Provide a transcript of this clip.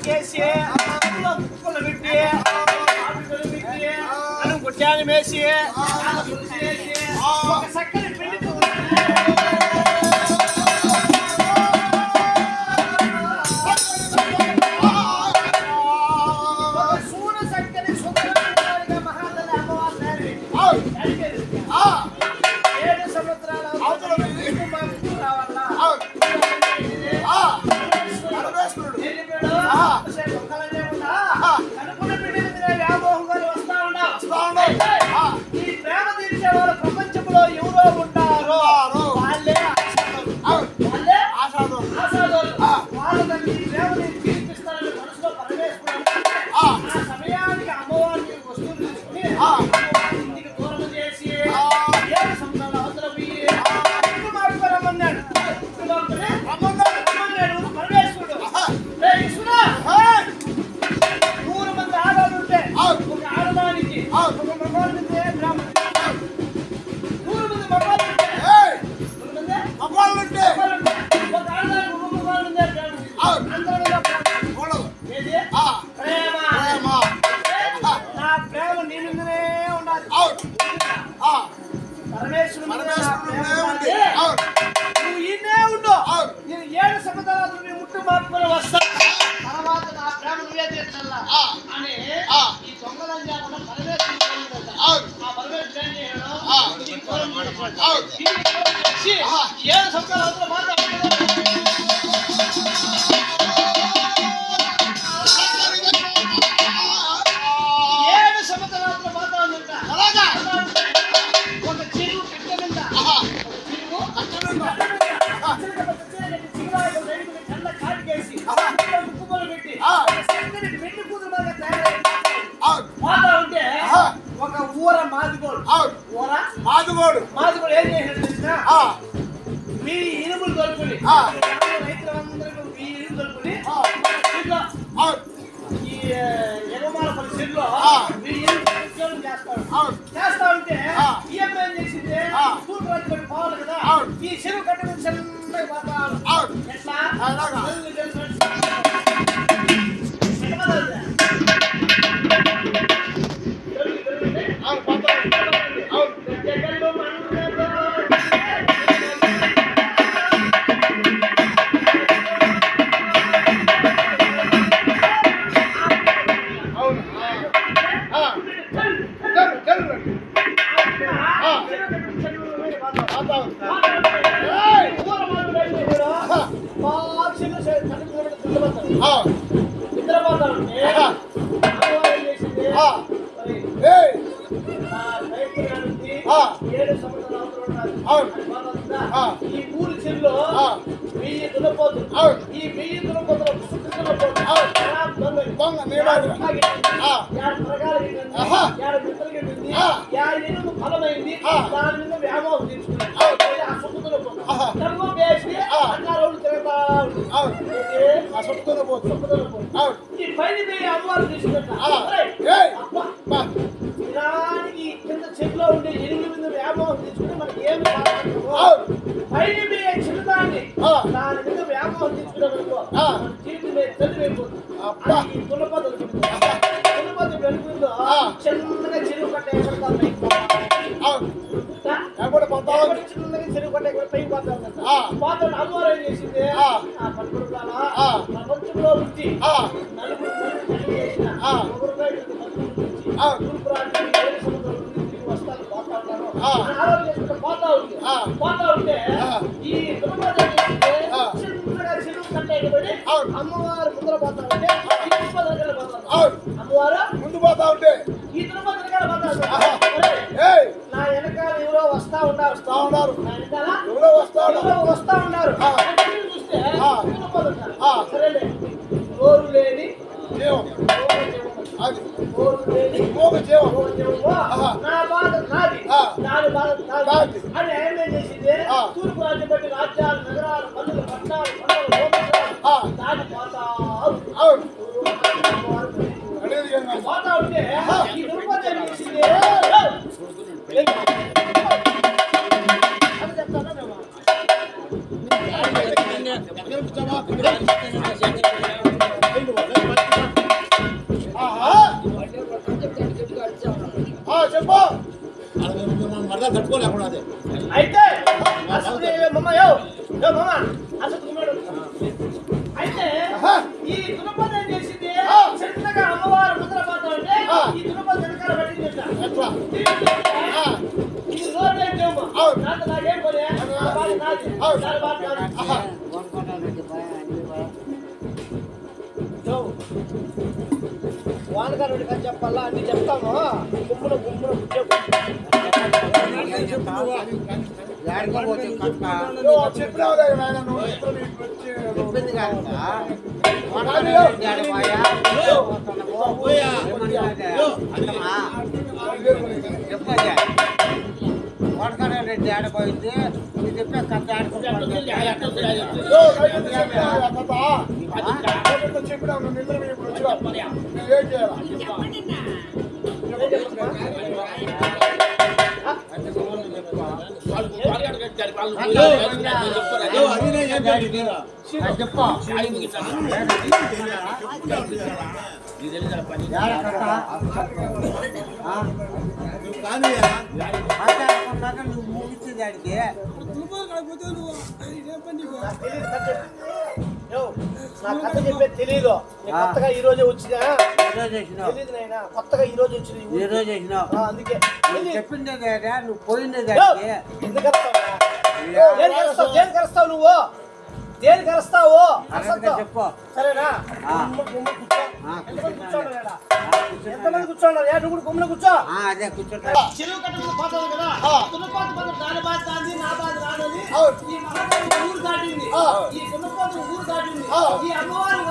కేసి కుక్కలు పెట్టి గుడ్డాన్ని వేసి ఒక చక్కని పెళ్లి ప్రపంచంలో ఎవరో ఉంటారో వాళ్ళే వాళ్ళని ప్రేమని తీర్పిస్తారని మనసులో పరమేశ్వరుడు ఆ సమయానికి అమ్మవారికి వస్తువులు తీసుకుని ఇంటికి దూరం చేసి 7 సంవత్సరాల అవతల పోయి రమ్మన్నాడు పరమేశ్వరుడు 100 మంది ఆడవాళ్ళు ఉంటే ఒక ఆడదానికి ఒక మగవాళ్ళకి నువ్వు ఈయనే ఉండు నేను 7 సంవత్సరాలు నీ ముట్టు మార్పులు వస్తా తర్వాత నా ప్రేమ నువ్వే తీర్చాలా అని ఈ దొంగలని కాకుండా పరమేశ్వరుడు ఆ పరమేశ్వరుడు ఏం చేయడం 7 సంవత్సరాల తర్వాత ఒక ఊర మాదిగోడు ఏం చేసినా మీ ఇనుములు దొరుకుని రైతులందరూ మీ ఇనుము దొరుకుని ఈ ఎగమాల పరిస్థితిలో మీ ఇనుము చేస్తా ఉంటే ఏం చేసింది స్కూల్ రాజుకొని పోవాలి కదా ఈ చెరువు కట్ట మీద చిన్నగా ఎట్లా ఈ ఊరి చెల్లో వెయ్యి దున్నపోతు ఈ 1000 దున్నపోతులు ఫలమైంది దాని మీద వ్యామోహం తీసుకుని ఆ సొమ్ము దున్నపోతు వేసి అన్న రోజులు తిరుగుతా ఈ పైన అమ్మవారు తీసుకుంటా ఇలాంటి కింద చెట్లో ఉండే 8 మీద వ్యామోహం తీసుకుని మనకి ఏమి పైన చిన్నదాన్ని దాని మీద వ్యామోహం తీసుకునేందుకు జీవితం మీద చదివైపోతుంది దున్నపోతు వెలుగులో చిన్నగా చెరువు కట్ట చిన్నగా చెరువు కట్ట పైకి పోతాడు అమ్మవారు ఏం చేసింది ప్రపంచంలో వచ్చి నలుగురు చేసిన వస్తాను పోతా ఉంటే ఈ చిన్నగా చెరువు కట్టేయబడి అమ్మవారు ముందర పోతా ఉంటే అమ్మవారు ముందు పోతా ఉంటే ఈ తిరుపతి దగ్గర పోతా నా వెనకాల ఎవరో వస్తా ఉన్నారు నా వెనకాల ఎవరో వస్తా ఉన్నారు చూస్తే సరేలే నోరు లేని నా బాధ నాది దాని బాధ నాది అని ఏం చేసింది తూర్పు రాజ్యం బట్టి రాజ్యాలు నగరాలు పనులు పట్టణాలు దాని పోతా ఉంటే ఈ తిరుపతి ఏం చేసింది అది చెప్తాను ఈ దునపద ఏం చేసింది చిన్నగా అమ్మవారు ముద్ర పాత్ర అంటే ఈ దునపద వెనకాల పట్టిందంట ఇది రోడ్ ఏంటేమో నాకు నాకేం పోలే బాగా నాది చాలా బాగా వానగారుడి కానీ చెప్పాలా అన్ని చెప్తాము గుమ్మున గుమ్మున రెడ్డి ఆడిపోయింది చెప్పే కథ నువ్వు ముగించేదానికి నా కథ చెప్పేది తెలీదు కొత్తగా ఈ రోజే వచ్చినా తెలీదు నాయనా కొత్తగా ఈ రోజు వచ్చింది ఈ రోజు వచ్చినావు అందుకే చెప్పిందే నువ్వు పోయిందే దానికి ఎందుకు దేనికి కలుస్తావు నువ్వు దేనికి కలుస్తావు చెప్పు సరేనా ఎంతమంది కూర్చోన్నారు నువ్వు కూడా గుమ్మలో కూర్చో అదే కూర్చోండి చెరువు కట్ట మీద పోతావు కదా దున్నపోతు పదం దాని బాధ దాన్ని నా బాధ రానని ఈ మహాదేవి ఊరు దాటింది ఈ దున్నపోతు ఊరు దాటింది ఈ అమ్మవారి